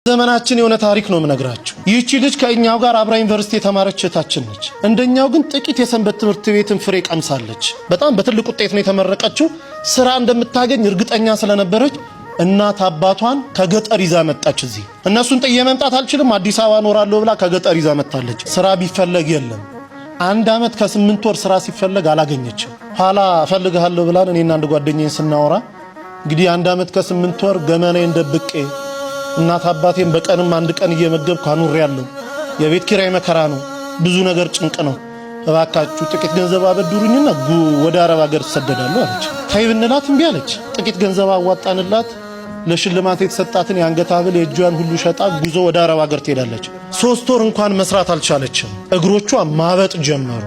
ዘመናችን የሆነ ታሪክ ነው ምነግራችሁ። ይህቺ ልጅ ከኛው ጋር አብራ ዩኒቨርሲቲ የተማረች እህታችን ነች። እንደኛው ግን ጥቂት የሰንበት ትምህርት ቤትን ፍሬ ቀምሳለች። በጣም በትልቅ ውጤት ነው የተመረቀችው። ስራ እንደምታገኝ እርግጠኛ ስለነበረች እናት አባቷን ከገጠር ይዛ መጣች። እዚህ እነሱን ጥዬ መምጣት አልችልም፣ አዲስ አበባ ኖራለሁ ብላ ከገጠር ይዛ መጣለች። ስራ ቢፈለግ የለም። 1 ዓመት ከ8 ወር ስራ ሲፈለግ አላገኘችም። ኋላ እፈልግሃለሁ ብላን እኔና አንድ ጓደኛዬ ስናወራ እንግዲህ 1 ዓመት ከ8 ወር ገመናዬን ደብቄ እናት አባቴን በቀንም 1 ቀን እየመገብኩ አኑሬያለሁ። የቤት ኪራይ መከራ ነው፣ ብዙ ነገር ጭንቅ ነው። እባካችሁ ጥቂት ገንዘብ አበድሩኝና ወደ አረብ ሀገር ተሰደዳለሁ አለች። ታይ ብንላት እምቢ አለች። ጥቂት ገንዘብ አዋጣንላት። ለሽልማት የተሰጣትን የአንገት ሐብል የእጇን ሁሉ ሸጣ ጉዞ ወደ አረብ ሀገር ትሄዳለች። 3 ወር እንኳን መስራት አልቻለችም። እግሮቿ ማበጥ ጀመሩ።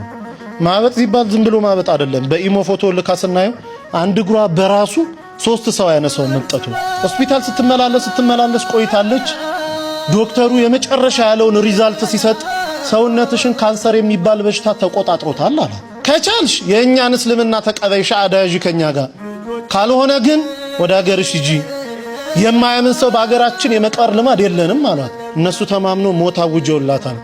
ማበጥ ሲባል ዝም ብሎ ማበጥ አይደለም። በኢሞ ፎቶ ልካ ስናየው አንድ እግሯ በራሱ 3 ሰው ያነሳው መምጠቱ። ሆስፒታል ስትመላለስ ቆይታለች። ዶክተሩ የመጨረሻ ያለውን ሪዛልት ሲሰጥ ሰውነትሽን ካንሰር የሚባል በሽታ ተቆጣጥሮታል አለ። ከቻልሽ የእኛን እስልምና ተቀበይ ሻሃዳ ያዢ ከኛ ጋር፣ ካልሆነ ግን ወደ ሀገርሽ ሂጂ። የማያምን ሰው በሀገራችን የመቀር ልማድ የለንም አሏት። እነሱ ተማምኖ ሞት አውጀውላታል።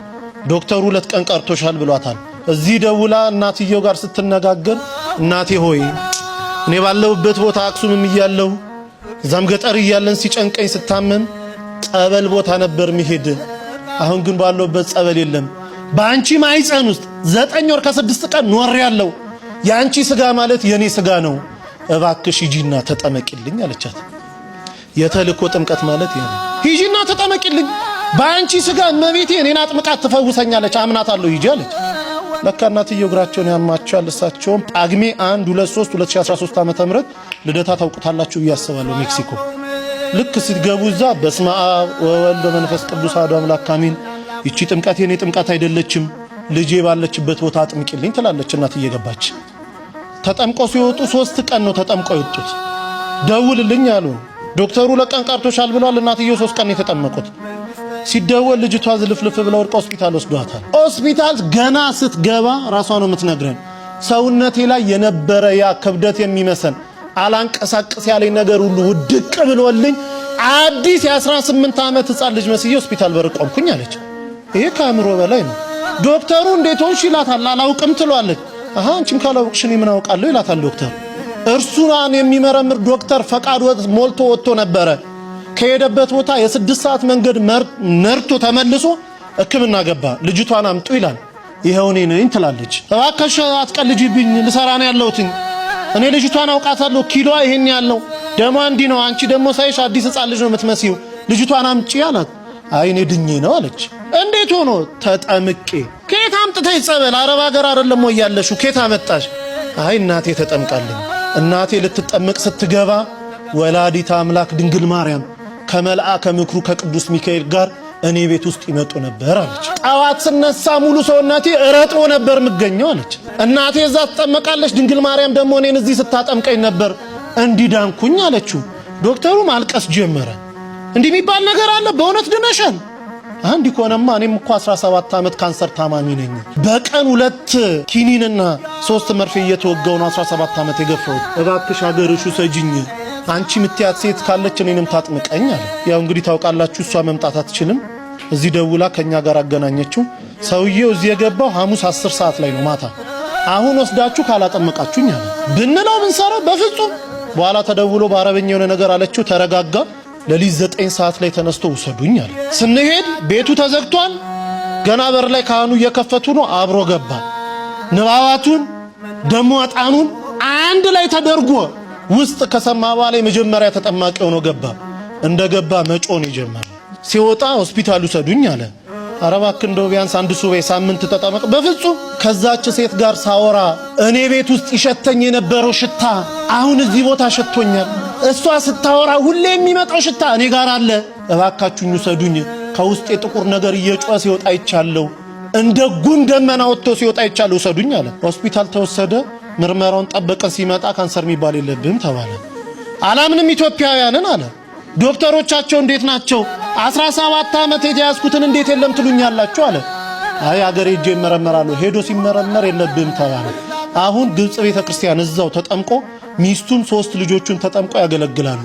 ዶክተሩ 2 ቀን ቀርቶሻል ብሏታል። እዚህ ደውላ እናትየው ጋር ስትነጋገር እናቴ ሆይ እኔ ባለሁበት ቦታ አክሱምም እያለሁ እዛም ገጠር እያለን ሲጨንቀኝ ስታመም ጸበል ቦታ ነበር መሄድ። አሁን ግን ባለሁበት ጸበል የለም። በአንቺ ማይፀን ውስጥ 9 ወር ከ6 ቀን ኖሬያለሁ። ያንቺ ስጋ ማለት የኔ ስጋ ነው። እባክሽ ሂጂና ተጠመቂልኝ አለቻት። የተልኮ ጥምቀት ማለት ይሄ ነው። ሂጂና ተጠመቂልኝ፣ በአንቺ ስጋ እመቤቴ እኔን አጥምቃት ትፈውሰኛለች፣ አምናታለሁ፣ ሂጂ አለች። ለካ እናትየው እግራቸውን ያማቸዋል። እሳቸውም ጳጉሜ 1 2 3 2013 ዓ.ም ልደታ ታውቁታላችሁ እያስባለሁ ሜክሲኮ። ልክ ሲገቡ እዛ በስመ አብ ወወልድ ወመንፈስ ቅዱስ አሐዱ አምላክ አሜን፣ ይቺ ጥምቀት የኔ ጥምቀት አይደለችም፣ ልጄ ባለችበት ቦታ አጥምቂልኝ ትላለች እናት እየገባች። ተጠምቆ ሲወጡ 3 ቀን ነው ተጠምቆ የወጡት። ደውልልኝ አሉ ዶክተሩ። 2 ቀን ቀርቶሻል ብለዋል። እናትየው 3 ቀን የተጠመቁት። ሲደወል ልጅቷ ዝልፍልፍ ብላ ወድቃ ሆስፒታል ወስዷታል። ሆስፒታል ገና ስትገባ ራሷ ነው የምትነግረን፣ ሰውነቴ ላይ የነበረ ያ ክብደት የሚመሰል አላንቀሳቀስ ያለኝ ነገር ሁሉ ውድቅ ብሎልኝ አዲስ የ18 ዓመት ሕፃን ልጅ መስዬ ሆስፒታል በር ቆምኩኝ አለች። ይሄ ከአእምሮ በላይ ነው። ዶክተሩ እንዴት ሆንሽ ይላታል። አላውቅም ትሏለች። አንቺም ካላውቅሽ እኔ ምን አውቃለሁ ይላታል ዶክተር። እርሱን የሚመረምር ዶክተር ፈቃድ ሞልቶ ወጥቶ ነበረ። ከሄደበት ቦታ የ6 ሰዓት መንገድ ነርቶ ተመልሶ ሕክምና ገባ። ልጅቷን አምጡ ይላል። ይሄው እኔ ነኝ ትላለች። እባክሽ አትቀልጂብኝ፣ ልሰራ ነው ያለሁት። እኔ ልጅቷን አውቃታለሁ፣ ኪሎዋ ይሄን ያለው ደሟ እንዲህ ነው። አንቺ ደግሞ ሳይሽ አዲስ ሕፃን ልጅ ነው የምትመስዪው፣ ልጅቷን አምጪ አላት። አይ እኔ ድኜ ነው አለች። እንዴት ሆኖ? ተጠምቄ። ከየት አምጥተሽ ጸበል? አረብ ሀገር አይደለም ወይ ያለሽው? ከየት አመጣሽ? አይ እናቴ ተጠምቃለኝ። እናቴ ልትጠመቅ ስትገባ ወላዲተ አምላክ ድንግል ማርያም ከመልአከ ምክሩ ከቅዱስ ሚካኤል ጋር እኔ ቤት ውስጥ ይመጡ ነበር አለች። ጠዋት ስነሳ ሙሉ ሰውነቴ እረጥቦ ነበር የምገኘው አለች። እናቴ እዛ ትጠመቃለች፣ ድንግል ማርያም ደግሞ እኔን እዚህ ስታጠምቀኝ ነበር፣ እንዲዳንኩኝ አለችው። ዶክተሩ ማልቀስ ጀመረ። እንዲህ የሚባል ነገር አለ? በእውነት ድነሻል? አንድ ይኮነማ እኔም እኮ 17 ዓመት ካንሰር ታማሚ ነኝ። በቀን 2 ኪኒንና 3 መርፌ እየተወጋው ነው 17 ዓመት የገፋሁት። እባክሽ ሀገርሽ ሰጂኝ፣ አንቺ ምትያት ሴት ካለች እኔንም ታጥምቀኝ አለ። ያው እንግዲህ ታውቃላችሁ እሷ መምጣት አትችልም። እዚህ ደውላ ከኛ ጋር አገናኘችው። ሰውዬው እዚህ የገባው ሐሙስ 10 ሰዓት ላይ ነው ማታ። አሁን ወስዳችሁ ካላጠመቃችሁኝ አለ። ብንለው ብንሰራው በፍጹም። በኋላ ተደውሎ በአረበኛ የሆነ ነገር አለችው። ተረጋጋ። ለሊት 9 ሰዓት ላይ ተነስቶ ውሰዱኝ አለ። ስንሄድ ቤቱ ተዘግቷል። ገና በር ላይ ካህኑ እየከፈቱ ነው። አብሮ ገባ። ንባባቱን ደሞ ዕጣኑን አንድ ላይ ተደርጎ ውስጥ ከሰማ በኋላ መጀመሪያ ተጠማቂ ሆኖ ገባ። እንደገባ መጮን ይጀምራል። ሲወጣ ሆስፒታል ውሰዱኝ አለ። አረባክ እንደው ቢያንስ 1 ሱባኤ ሳምንት ተጠመቅ። በፍጹም። ከዛች ሴት ጋር ሳወራ እኔ ቤት ውስጥ ይሸተኝ የነበረው ሽታ አሁን እዚህ ቦታ ሸቶኛል። እሷ ስታወራ ሁሌ የሚመጣው ሽታ እኔ ጋር አለ። እባካችሁኝ ውሰዱኝ። ከውስጥ የጥቁር ነገር እየጮኸ ሲወጣ ይቻለው፣ እንደ ጉም ደመና ወጥቶ ሲወጣ ይቻለው፣ ውሰዱኝ አለ። ሆስፒታል ተወሰደ። ምርመራውን ጠበቀን። ሲመጣ ካንሰር የሚባል የለብህም ተባለ። አላምንም ኢትዮጵያውያንን አለ። ዶክተሮቻቸው እንዴት ናቸው? 17 ዓመት የተያዝኩትን እንዴት የለም ትሉኛላችሁ አለ። አይ አገሬ ሄጄ ይመረመራሉ። ሄዶ ሲመረመር የለብህም ተባለ። አሁን ግብጽ ቤተክርስቲያን እዛው ተጠምቆ ሚስቱም 3 ልጆቹን ተጠምቆ ያገለግላሉ።